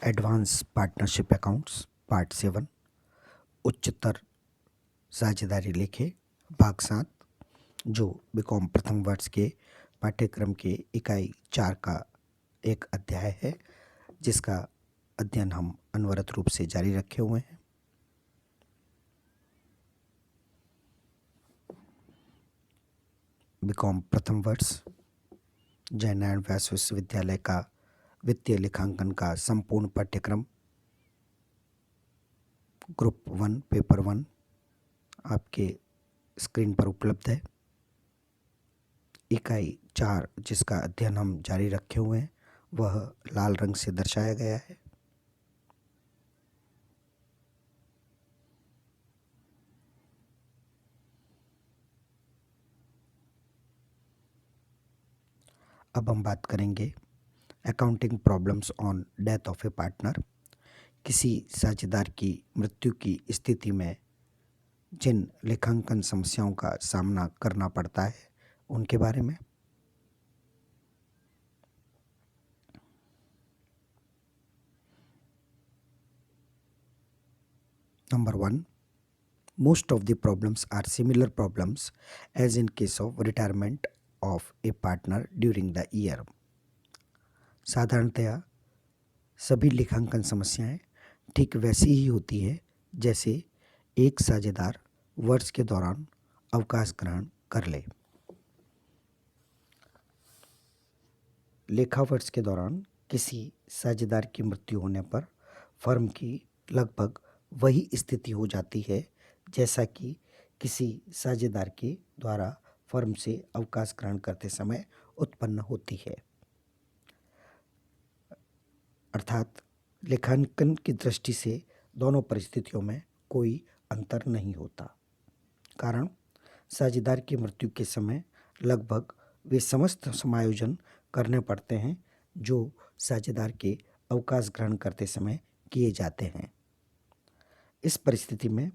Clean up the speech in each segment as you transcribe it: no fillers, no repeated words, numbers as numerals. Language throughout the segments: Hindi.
एडवांस पार्टनरशिप अकाउंट्स पार्ट 7 उच्चतर साझेदारी लेखे भाग 7 जो बीकॉम प्रथम वर्ष के पाठ्यक्रम के इकाई 4 का एक अध्याय है जिसका अध्ययन हम अनवरत रूप से जारी रखे हुए हैं। बीकॉम प्रथम वर्ष जयनारायण व्यास विश्वविद्यालय का वित्तीय लेखांकन का संपूर्ण पाठ्यक्रम ग्रुप 1 पेपर 1 आपके स्क्रीन पर उपलब्ध है। इकाई 4 जिसका अध्ययन हम जारी रखे हुए हैं वह लाल रंग से दर्शाया गया है। अब हम बात करेंगे accounting problems on death of A partner. किसी साझेदार की मृत्यु की स्थिति में जिन लेखांकन समस्याओं का सामना करना पड़ता है उनके बारे में। Number 1, most of the problems are similar problems as in case of retirement of a partner during the year. साधारणतया सभी लेखांकन समस्याएं ठीक वैसी ही होती है जैसे एक साझेदार वर्ष के दौरान अवकाश ग्रहण कर ले। लेखा वर्ष के दौरान किसी साझेदार की मृत्यु होने पर फर्म की लगभग वही स्थिति हो जाती है जैसा कि किसी साझेदार के द्वारा फर्म से अवकाश ग्रहण करते समय उत्पन्न होती है। अर्थात लेखांकन की दृष्टि से दोनों परिस्थितियों में कोई अंतर नहीं होता। कारण साझेदार की मृत्यु के समय लगभग वे समस्त समायोजन करने पड़ते हैं जो साझेदार के अवकाश ग्रहण करते समय किए जाते हैं। इस परिस्थिति में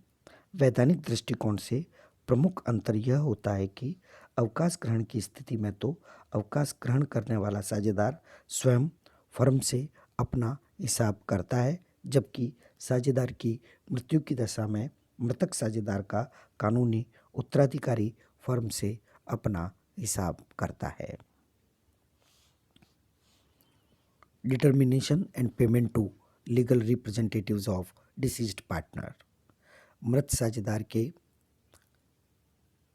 वैधानिक दृष्टिकोण से प्रमुख अंतर यह होता है कि अवकाश ग्रहण की स्थिति में तो अवकाश ग्रहण करने वाला साझेदार स्वयं फर्म से अपना हिसाब करता है, जबकि साझेदार की मृत्यु की दशा में मृतक साझेदार का कानूनी उत्तराधिकारी फर्म से अपना हिसाब करता है। Determination and payment to legal representatives of deceased partner. मृत साझेदार के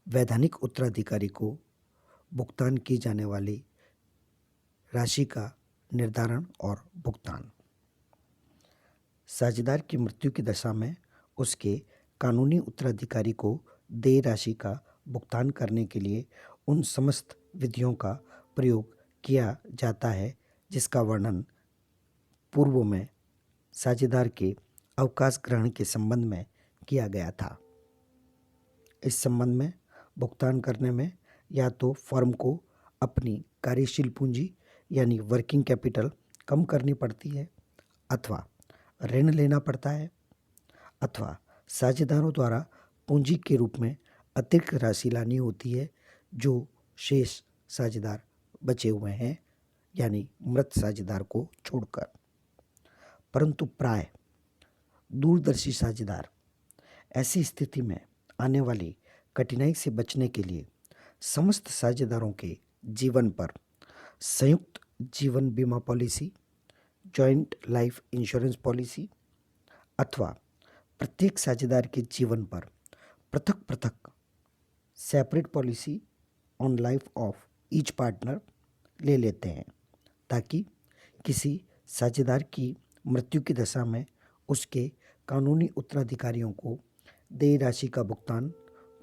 वैधानिक उत्तराधिकारी को भुगतान की जाने वाली राशि का निर्धारण और भुगतान। साझेदार की मृत्यु की दशा में उसके कानूनी उत्तराधिकारी को देय राशि का भुगतान करने के लिए उन समस्त विधियों का प्रयोग किया जाता है जिसका वर्णन पूर्व में साझेदार के अवकाश ग्रहण के संबंध में किया गया था। इस संबंध में भुगतान करने में या तो फर्म को अपनी कार्यशील पूंजी यानी वर्किंग कैपिटल कम करनी पड़ती है, अथवा ऋण लेना पड़ता है, अथवा साझेदारों द्वारा पूंजी के रूप में अतिरिक्त राशि लानी होती है जो शेष साझेदार बचे हुए हैं यानी मृत साझेदार को छोड़कर। परंतु प्राय दूरदर्शी साझेदार ऐसी स्थिति में आने वाली कठिनाई से बचने के लिए समस्त साझेदारों के जीवन पर संयुक्त जीवन बीमा policy, joint life insurance policy अथवा प्रत्येक साझेदार के जीवन पर पृथक पृथक separate policy on life of each partner ले लेते हैं ताकि किसी साझेदार की मृत्यु की दशा में उसके कानूनी उत्तराधिकारियों को देय राशि का भुगतान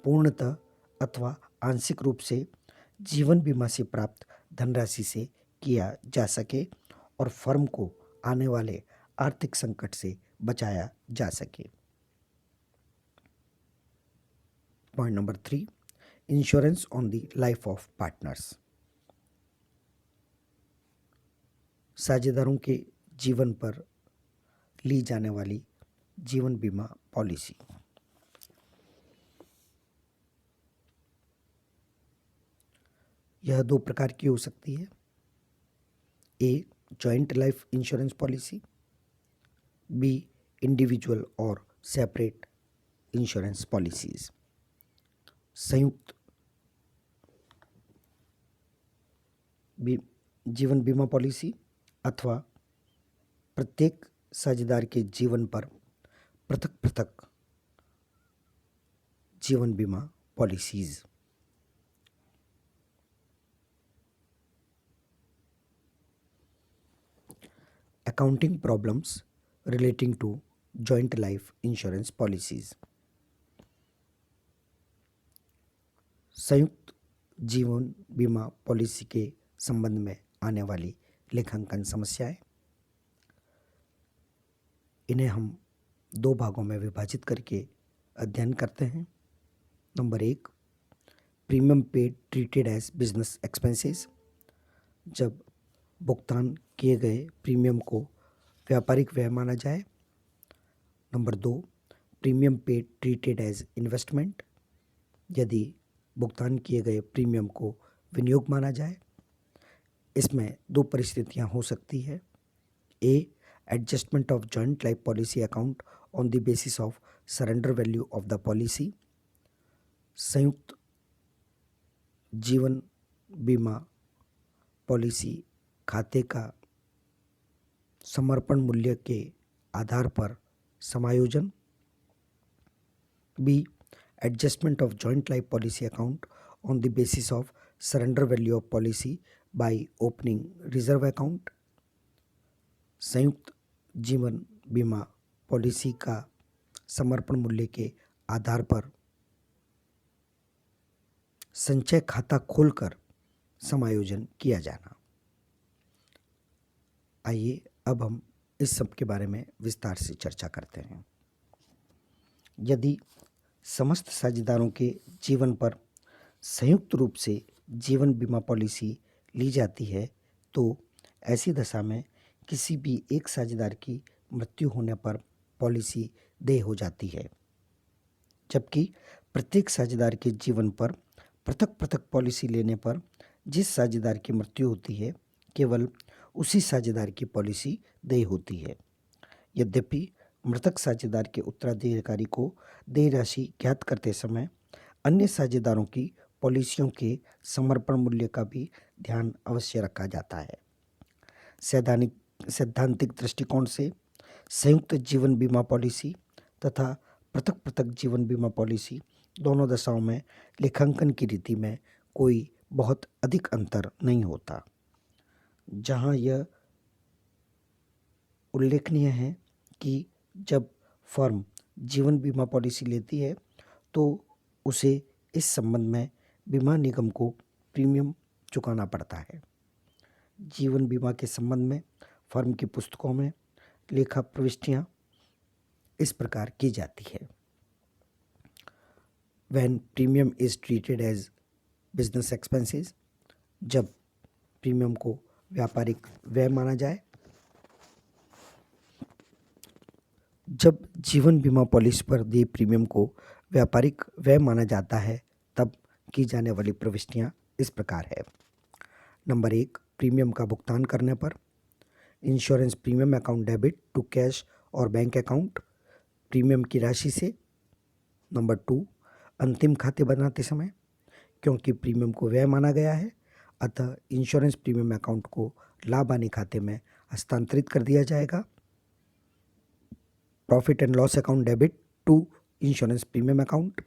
पूर्णतः अथवा आंशिक रूप से जीवन बीमा से प्राप्त धनराशि से किया जा सके और फर्म को आने वाले आर्थिक संकट से बचाया जा सके। Point number 3, insurance on the life of partners. साझेदारों के जीवन पर ली जाने वाली जीवन बीमा पॉलिसी। यह 2 प्रकार की हो सकती है। A, joint life insurance policy B individual और सेपरेट इंश्योरेंस पॉलिसीज। संयुक्त जीवन बीमा पॉलिसी अथवा प्रत्येक साझेदार के जीवन पर पृथक पृथक जीवन बीमा policies. Accounting problems relating to joint life insurance policies. संयुक्त जीवन बीमा पॉलिसी के संबंध में आने वाली लेखांकन समस्याएं। इन्हें हम दो भागों में विभाजित करके अध्ययन करते हैं। Number 1, premium paid treated as business expenses, जब भुगतान किए गए प्रीमियम को व्यापारिक व्यय माना जाए। Number 2, premium paid treated as investment, यदि भुगतान किए गए प्रीमियम को विनियोग माना जाए। इसमें दो परिस्थितियां हो सकती है। A, adjustment of joint life policy account on the basis of surrender value of the policy. संयुक्त जीवन बीमा पॉलिसी खाते का समर्पण मूल्य के आधार पर समायोजन। B, adjustment of joint life policy account on the basis of surrender value of policy by opening reserve account. संयुक्त जीवन बीमा पॉलिसी का समर्पण मूल्य के आधार पर संचय खाता खोलकर समायोजन किया जाना। आइए अब हम इस सब के बारे में विस्तार से चर्चा करते हैं। यदि समस्त साझेदारों के जीवन पर संयुक्त रूप से जीवन बीमा पॉलिसी ली जाती है तो ऐसी दशा में किसी भी एक साझेदार की मृत्यु होने पर पॉलिसी देय हो जाती है, जबकि प्रत्येक साझेदार के जीवन पर पृथक पृथक पॉलिसी लेने पर जिस साझेदार की मृत्यु होती है केवल उसी साझेदार की पॉलिसी देय होती है। यद्यपि मृतक साझेदार के उत्तराधिकारी को देय राशि ज्ञात करते समय अन्य साझेदारों की पॉलिसियों के समर्पण मूल्य का भी ध्यान अवश्य रखा जाता है। सैद्धांतिक दृष्टिकोण से संयुक्त जीवन बीमा पॉलिसी तथा पृथक पृथक जीवन बीमा पॉलिसी दोनों दशाओं में लेखांकन की रीति में कोई बहुत अधिक अंतर नहीं होता। जहां यह उल्लेखनीय है कि जब फर्म जीवन बीमा पॉलिसी लेती है तो उसे इस संबंध में बीमा निगम को प्रीमियम चुकाना पड़ता है। जीवन बीमा के संबंध में फर्म की पुस्तकों में लेखा प्रविष्टियां इस प्रकार की जाती है। When premium is treated as business expenses, जब प्रीमियम को व्यापारिक व्यय माना जाए। जब जीवन बीमा पॉलिसी पर दिए प्रीमियम को व्यापारिक व्यय माना जाता है तब की जाने वाली प्रविष्टियां इस प्रकार है। नंबर 1, प्रीमियम का भुगतान करने पर insurance premium account debit to cash और बैंक अकाउंट प्रीमियम की राशि से। नंबर 2, अंतिम खाते बनाते समय क्योंकि प्रीमियम को व्यय माना गया है अतः इंश्योरेंस प्रीमियम अकाउंट को लाभ हानि खाते में हस्तांतरित कर दिया जाएगा। Profit and loss account debit to insurance premium account.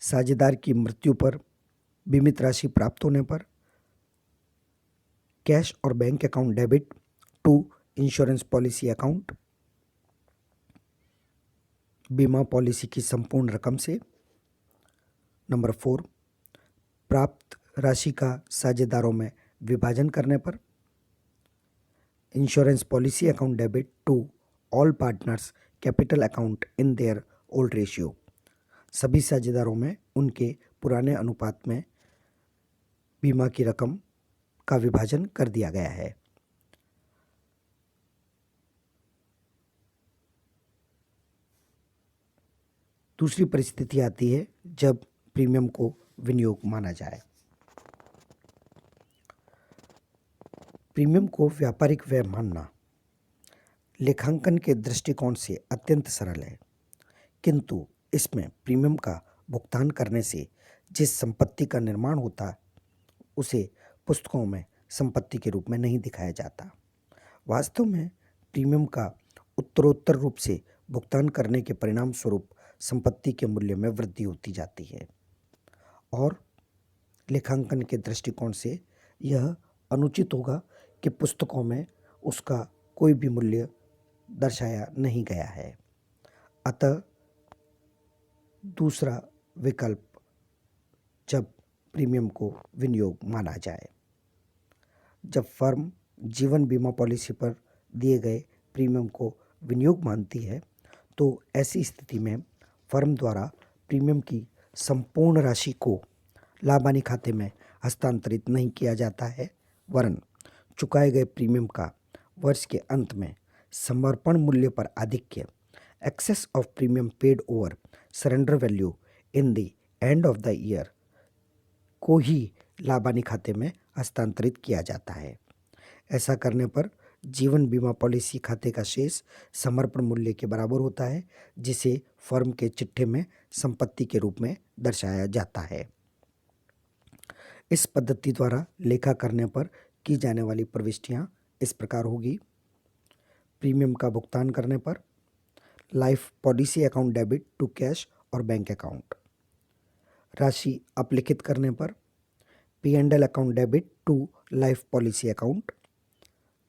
साझेदार की मृत्यु पर बीमित राशि प्राप्त होने पर कैश और bank account debit to insurance policy account बीमा पॉलिसी की संपूर्ण रकम से। नंबर 4, प्राप्त राशि का साझेदारों में विभाजन करने पर insurance policy account debit to all partners capital account in their old ratio. सभी साझेदारों में उनके पुराने अनुपात में बीमा की रकम का विभाजन कर दिया गया है। दूसरी परिस्थिति आती है जब प्रीमियम को विनियोग माना जाए। प्रीमियम को व्यापारिक व्यय मानना लेखांकन के दृष्टिकोण से अत्यंत सरल है, किंतु इसमें प्रीमियम का भुगतान करने से जिस संपत्ति का निर्माण होता है उसे पुस्तकों में संपत्ति के रूप में नहीं दिखाया जाता। वास्तव में प्रीमियम का उत्तरोत्तर रूप से भुगतान करने के परिणाम स्वरूप संपत्ति के मूल्य में वृद्धि होती जाती है और लेखांकन के दृष्टिकोण से यह अनुचित होगा कि पुस्तकों में उसका कोई भी मूल्य दर्शाया नहीं गया है। अतः दूसरा विकल्प जब प्रीमियम को विनियोग माना जाए, जब फर्म जीवन बीमा पॉलिसी पर दिए गए प्रीमियम को विनियोग मानती है तो ऐसी स्थिति में फर्म द्वारा प्रीमियम की संपूर्ण राशि को लाभानी खाते में हस्तांतरित नहीं किया जाता है, वरन चुकाए गए प्रीमियम का वर्ष के अंत में समर्पण मूल्य पर आधिक्य excess of premium paid over surrender value in the end of the year को ही लाभानी खाते में हस्तांतरित किया जाता है। ऐसा करने पर जीवन बीमा पॉलिसी खाते का शेष समर्पण मूल्य के बराबर होता है, जिसे फर्म के चिट्ठे में संपत्ति के रूप में दर्शाया जाता है। इस पद्धति द्वारा लेखा करने पर की जाने वाली प्रविष्टियां इस प्रकार होगी। प्रीमियम का भुगतान करने पर life policy account debit to cash और बैंक अकाउंट, राशि अपलिखित करने पर P&L account debit to life policy account,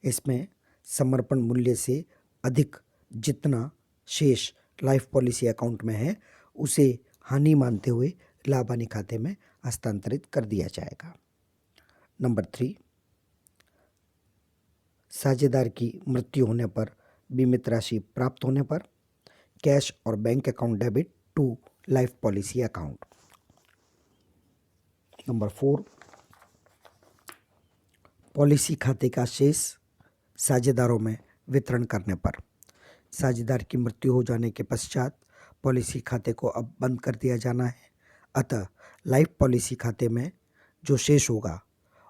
इसमें समर्पण मूल्य से अधिक जितना शेष लाइफ पॉलिसी अकाउंट में है उसे हानि मानते हुए लाभानी खाते में हस्तांतरित कर दिया जाएगा। नंबर 3, साझेदार की मृत्यु होने पर बीमित राशि प्राप्त होने पर कैश और bank account debit to life policy account. Number 4, policy खाते का शेष साझेदारों में वितरण करने पर साझेदार की मृत्यु हो जाने के पश्चात पॉलिसी खाते को अब बंद कर दिया जाना है। अतः लाइफ पॉलिसी खाते में जो शेष होगा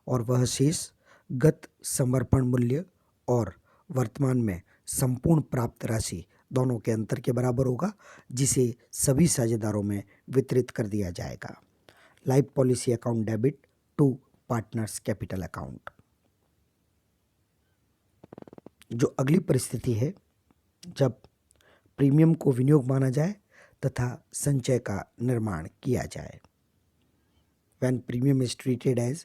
और वह शेष गत समर्पण मूल्य और वर्तमान में संपूर्ण प्राप्त राशि दोनों के अंतर के बराबर होगा, जिसे सभी साझेदारों में वितरित कर दिया जाएगा। Life policy account debit to partners capital account. जो अगली परिस्थिति है, जब प्रीमियम को विनियोग माना जाए तथा संचय का निर्माण किया जाए। When premium is treated as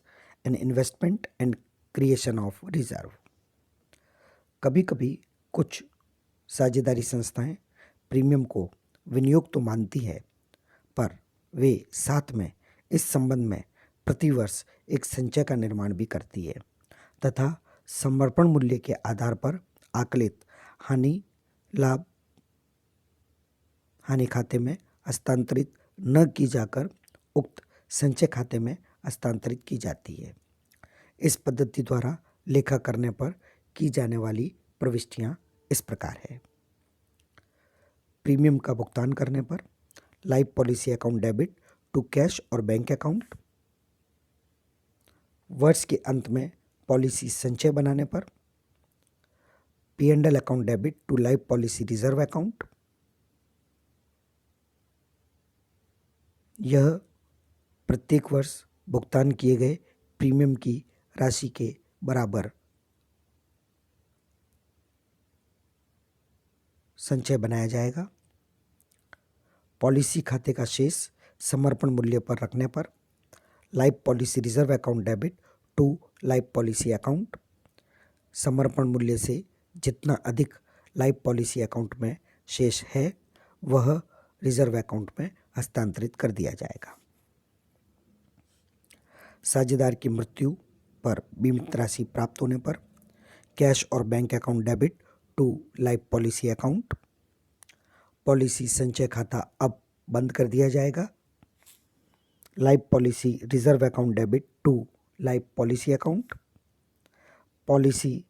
an investment and creation of reserve। कभी कभी कुछ साझेदारी संस्थाएं प्रीमियम को विनियोग तो मानती है, पर वे साथ में इस संबंध में प्रतिवर्ष एक संचय का निर्माण भी करती है तथा समर्पण मूल्य के आधार पर आकलित हानि लाभ हानि खाते में हस्तांतरित न की जाकर उक्त संचय खाते में हस्तांतरित की जाती है। इस पद्धति द्वारा लेखा करने पर की जाने वाली प्रविष्टियां इस प्रकार है। प्रीमियम का भुगतान करने पर life policy account debit to cash और बैंक अकाउंट, वर्ष के अंत में पॉलिसी संचय बनाने पर P&L account debit to life policy reserve account. यह प्रत्येक वर्ष भुगतान किए गए प्रीमियम की राशि के बराबर संचय बनाया जाएगा। पॉलिसी खाते का शेष समर्पण मूल्य पर रखने पर life policy reserve account debit to life policy account, समर्पण मूल्य से जितना अधिक लाइफ पॉलिसी अकाउंट में शेष है वह रिजर्व अकाउंट में हस्तांतरित कर दिया जाएगा। साझेदार की मृत्यु पर बीमित राशि प्राप्त होने पर कैश और bank account debit to life policy account, policy संचय खाता अब बंद कर दिया जाएगा। Life policy reserve account debit to life policy account, policy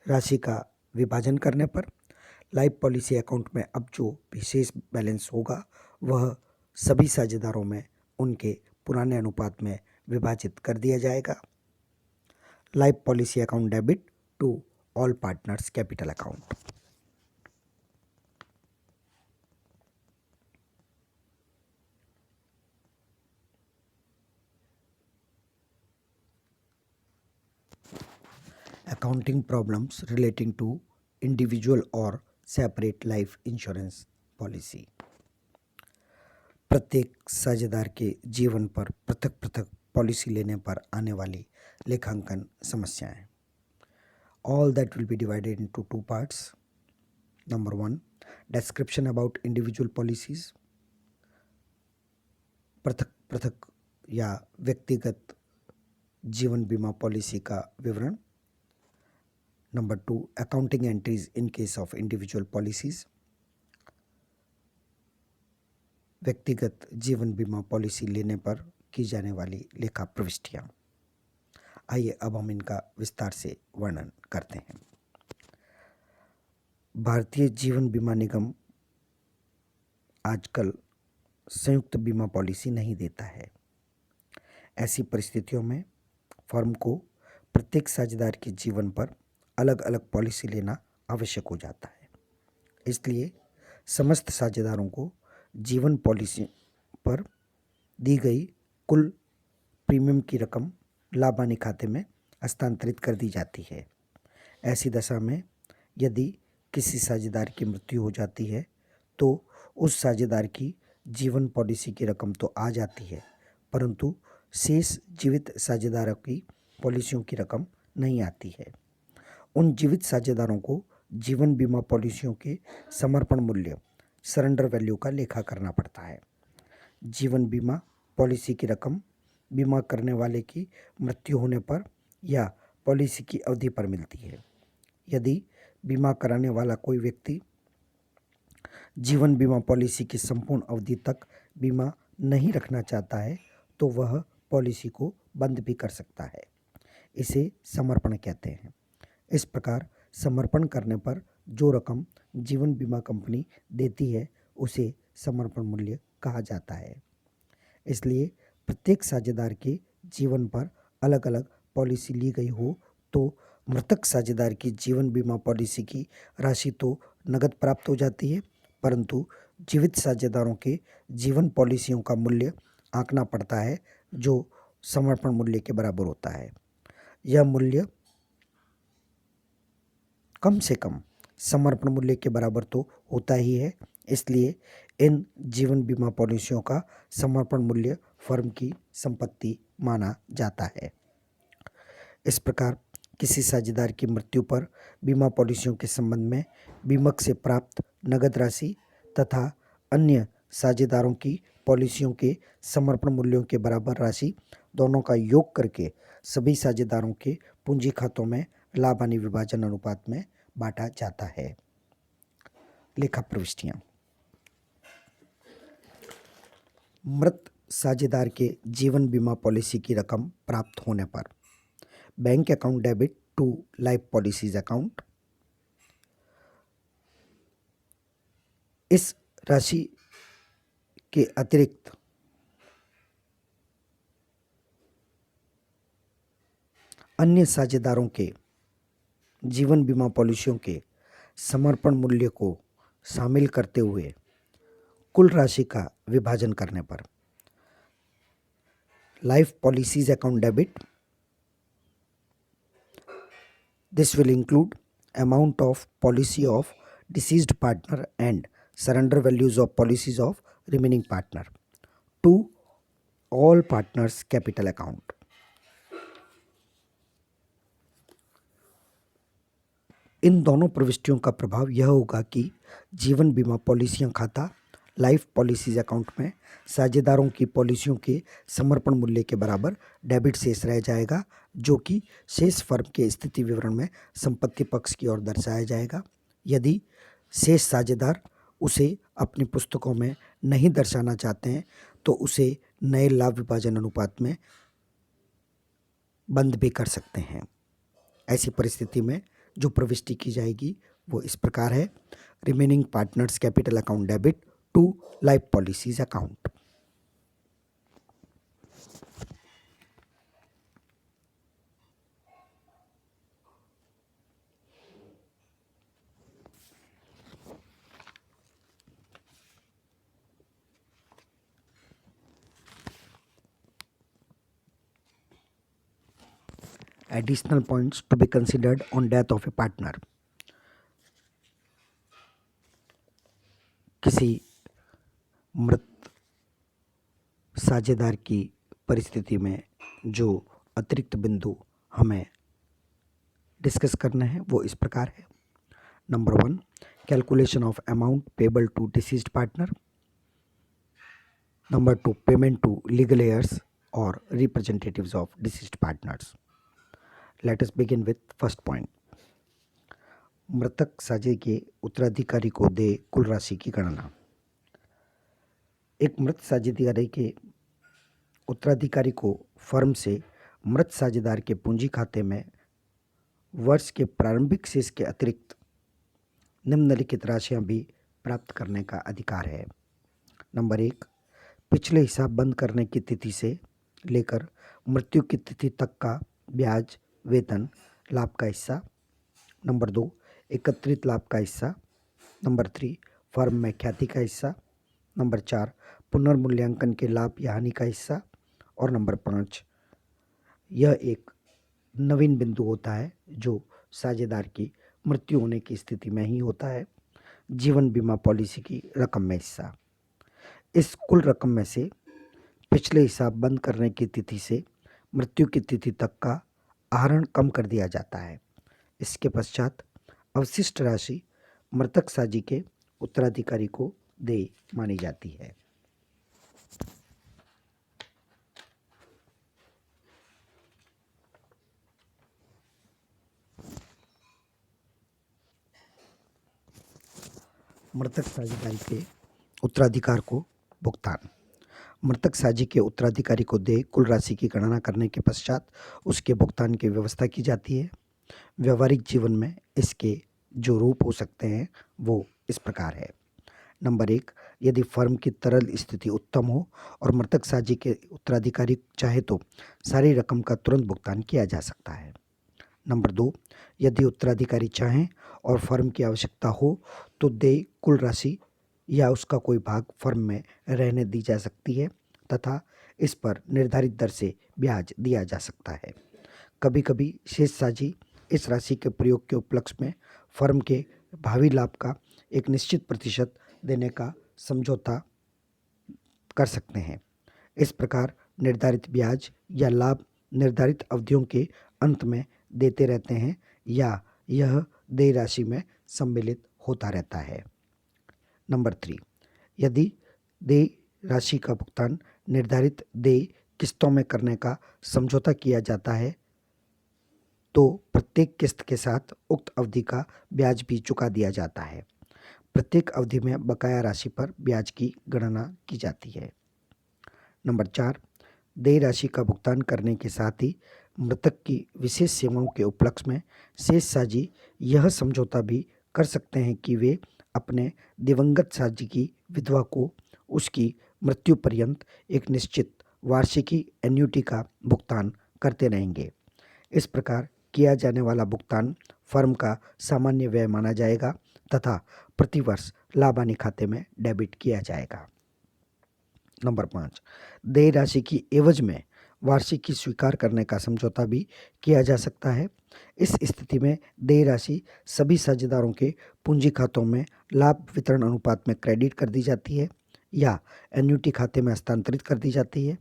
राशि का विभाजन करने पर लाइफ पॉलिसी अकाउंट में अब जो विशेष बैलेंस होगा वह सभी साझेदारों में उनके पुराने अनुपात में विभाजित कर दिया जाएगा। Life policy account debit to all partners capital account. accounting problems relating to individual or separate life insurance policy। प्रत्येक साझेदार के जीवन पर पृथक पृथक पॉलिसी लेने पर आने वाली लेखांकन समस्याएं। All that will be divided into two parts. Number one, description about individual policies, पृथक पृथक या व्यक्तिगत जीवन बीमा पॉलिसी का विवरण। Number two, accounting entries in case of individual policies, व्यक्तिगत जीवन बीमा पॉलिसी लेने पर की जाने वाली लेखा प्रविष्टियाँ। आइए अब हम इनका विस्तार से वर्णन करते हैं। भारतीय जीवन बीमा निगम आजकल संयुक्त बीमा पॉलिसी नहीं देता है। ऐसी परिस्थितियों में फर्म को प्रत्येक साझेदार के जीवन पर अलग अलग पॉलिसी लेना आवश्यक हो जाता है। इसलिए समस्त साझेदारों को जीवन पॉलिसी पर दी गई कुल प्रीमियम की रकम लाभानी खाते में हस्तांतरित कर दी जाती है। ऐसी दशा में यदि किसी साझेदार की मृत्यु हो जाती है तो उस साझेदार की जीवन पॉलिसी की रकम तो आ जाती है, परंतु शेष जीवित साझेदारों की पॉलिसियों की रकम नहीं आती है। उन जीवित साझेदारों को जीवन बीमा पॉलिसियों के समर्पण मूल्य सरेंडर वैल्यू का लेखा करना पड़ता है। जीवन बीमा पॉलिसी की रकम बीमा करने वाले की मृत्यु होने पर या पॉलिसी की अवधि पर मिलती है। यदि बीमा कराने वाला कोई व्यक्ति जीवन बीमा पॉलिसी की संपूर्ण अवधि तक बीमा नहीं रखना चाहता है तो वह पॉलिसी को बंद भी कर सकता है। इसे समर्पण कहते हैं। इस प्रकार समर्पण करने पर जो रकम जीवन बीमा कंपनी देती है उसे समर्पण मूल्य कहा जाता है। इसलिए प्रत्येक साझेदार के जीवन पर अलग अलग पॉलिसी ली गई हो तो मृतक साझेदार की जीवन बीमा पॉलिसी की राशि तो नगद प्राप्त हो जाती है, परंतु जीवित साझेदारों के जीवन पॉलिसियों का मूल्य आंकना पड़ता है जो समर्पण मूल्य के बराबर होता है। यह मूल्य कम से कम समर्पण मूल्य के बराबर तो होता ही है। इसलिए इन जीवन बीमा पॉलिसियों का समर्पण मूल्य फर्म की संपत्ति माना जाता है। इस प्रकार किसी साझेदार की मृत्यु पर बीमा पॉलिसियों के संबंध में बीमक से प्राप्त नगद राशि तथा अन्य साझेदारों की पॉलिसियों के समर्पण मूल्यों के बराबर राशि दोनों का योग करके सभी साझेदारों के पूंजी खातों में लाभ हानि विभाजन अनुपात में बांटा जाता है। लेखा प्रविष्टियाँ। मृत साझेदार के जीवन बीमा पॉलिसी की रकम प्राप्त होने पर bank account debit to life policies account. इस राशि के अतिरिक्त अन्य साझेदारों के जीवन बीमा पॉलिसियों के समर्पण मूल्य को शामिल करते हुए कुल राशि का विभाजन करने पर life policies account debit, this will include amount of policy of deceased partner and surrender values of policies of remaining partner to all partners capital account। इन दोनों प्रविष्टियों का प्रभाव यह होगा कि जीवन बीमा पॉलिसियां खाता लाइफ पॉलिसीज अकाउंट में साझेदारों की पॉलिसियों के समर्पण मूल्य के बराबर डेबिट शेष रह जाएगा, जो कि शेष फर्म के स्थिति विवरण में संपत्ति पक्ष की ओर दर्शाया जाएगा। यदि शेष साझेदार उसे अपनी पुस्तकों में नहीं दर्शाना चाहते हैं तो उसे नए लाभ विभाजन अनुपात में बंद भी कर सकते हैं। ऐसी परिस्थिति में जो प्रविष्टि की जाएगी वो इस प्रकार है: remaining partners capital account debit to life policies account. Additional points to be considered on death of a partner. किसी मृत साझेदार की परिस्थिति में जो अतिरिक्त बिंदु हमें डिस्कस करना है वो इस प्रकार है। Number 1, calculation of amount payable to deceased partner. Number 2, payment to legal heirs और representatives of deceased partners. Let us begin with first point. मृतक साझे के उत्तराधिकारी को दे कुल राशि की गणना। एक मृत साझेदारी के उत्तराधिकारी को फर्म से मृत साझेदार के पूंजी खाते में वर्ष के प्रारंभिक शेष के अतिरिक्त निम्नलिखित राशियां भी प्राप्त करने का अधिकार है। नंबर 1, पिछले हिसाब बंद करने की तिथि से लेकर मृत्यु की तिथि तक का ब्याज, वेतन, लाभ का हिस्सा। नंबर 2, एकत्रित लाभ का हिस्सा। नंबर 3, फर्म में ख्याति का हिस्सा। नंबर 4, पुनर्मूल्यांकन के लाभ या हानि का हिस्सा। और नंबर 5, यह एक नवीन बिंदु होता है जो साझेदार की मृत्यु होने की स्थिति में ही होता है, जीवन बीमा पॉलिसी की रकम में हिस्सा। इस कुल रकम में से पिछले हिसाब बंद करने की तिथि से मृत्यु की तिथि तक का आहरण कम कर दिया जाता है। इसके पश्चात अवशिष्ट राशि मृतक साझी के उत्तराधिकारी को देय मानी जाती है। मृतक साझेदारी के उत्तराधिकार को भुगतान। मृतक साझी के उत्तराधिकारी को देय कुल राशि की गणना करने के पश्चात उसके भुगतान की व्यवस्था की जाती है। व्यवहारिक जीवन में इसके जो रूप हो सकते हैं वो इस प्रकार है। नंबर 1, यदि फर्म की तरल स्थिति उत्तम हो और मृतक साझी के उत्तराधिकारी चाहे तो सारी रकम का तुरंत भुगतान किया जा सकता है। नंबर 2, यदि उत्तराधिकारी चाहें और फर्म की आवश्यकता हो तो देय कुल राशि या उसका कोई भाग फर्म में रहने दी जा सकती है तथा इस पर निर्धारित दर से ब्याज दिया जा सकता है। कभी कभी शेष साझी इस राशि के प्रयोग के उपलक्ष्य में फर्म के भावी लाभ का एक निश्चित प्रतिशत देने का समझौता कर सकते हैं। इस प्रकार निर्धारित ब्याज या लाभ निर्धारित अवधियों के अंत में देते रहते हैं या यह देय राशि में सम्मिलित होता रहता है। नंबर 3, यदि देय राशि का भुगतान निर्धारित देय किस्तों में करने का समझौता किया जाता है तो प्रत्येक किस्त के साथ उक्त अवधि का ब्याज भी चुका दिया जाता है। प्रत्येक अवधि में बकाया राशि पर ब्याज की गणना की जाती है। नंबर 4, देय राशि का भुगतान करने के साथ ही मृतक की विशेष सेवाओं के उपलक्ष्य में शेष साझी यह समझौता भी कर सकते हैं कि वे अपने दिवंगत साझी की विधवा को उसकी मृत्यु पर्यंत एक निश्चित वार्षिकी एन्युटी का भुगतान करते रहेंगे। इस प्रकार किया जाने वाला भुगतान फर्म का सामान्य व्यय माना जाएगा तथा प्रतिवर्ष लाभ हानि खाते में डेबिट किया जाएगा। नंबर 5, देय राशि की एवज में वार्षिकी स्वीकार करने का समझौता भी किया जा सकता है। इस स्थिति में देय राशि सभी साझेदारों के पूंजी खातों में लाभ वितरण अनुपात में क्रेडिट कर दी जाती है या एन्युटी खाते में हस्तांतरित कर दी जाती है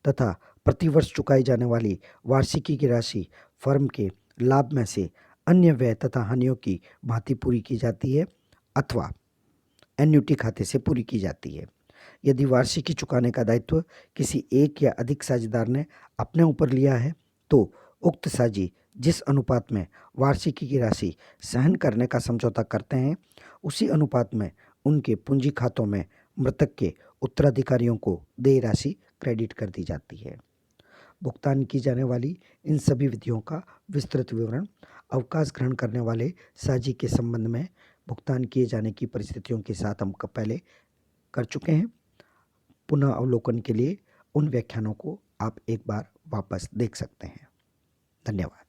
तथा प्रतिवर्ष चुकाई जाने वाली वार्षिकी की राशि फर्म के लाभ में से अन्य व्यय तथा हानियों की भांति पूरी की जाती है अथवा एन्युटी खाते से पूरी की जाती है। यदि वार्षिकी चुकाने का दायित्व किसी एक या अधिक साझेदार ने अपने ऊपर लिया है तो उक्त साझी जिस अनुपात में वार्षिकी की राशि सहन करने का समझौता करते हैं उसी अनुपात में उनके पूंजी खातों में मृतक के उत्तराधिकारियों को देय राशि क्रेडिट कर दी जाती है। भुगतान की जाने वाली इन सभी विधियों का विस्तृत विवरण अवकाश ग्रहण करने वाले साझी के संबंध में भुगतान किए जाने की परिस्थितियों के साथ हम पहले कर चुके हैं। पुनः अवलोकन के लिए उन व्याख्यानों को आप एक बार वापस देख सकते हैं। धन्यवाद।